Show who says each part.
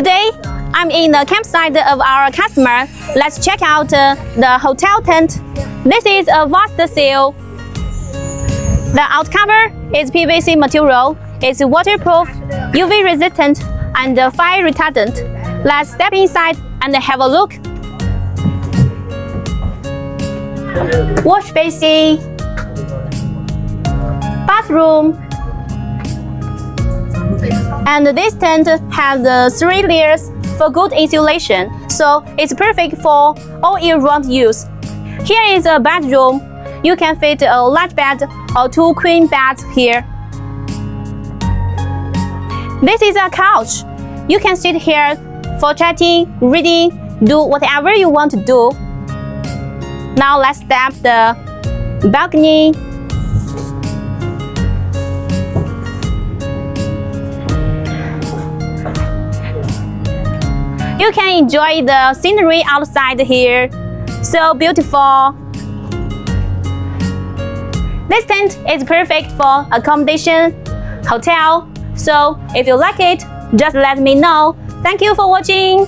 Speaker 1: Today, I'm in the campsite of our customer. Let's check out the hotel tent. This is a vast sail. The outcover is PVC material. It's waterproof, UV resistant, and fire retardant. Let's step inside and have a look. Wash basin, bathroom, and this tent has 3 layers for good insulation, so it's perfect for all year-round use. Here is a bedroom. You can fit a large bed or 2 queen beds here. This is a couch. You can sit here for chatting, reading, do whatever you want to do. Now let's step the balcony. You can enjoy the scenery outside here. So beautiful. This tent is perfect for accommodation, hotel. So if you like it, just let me know. Thank you for watching.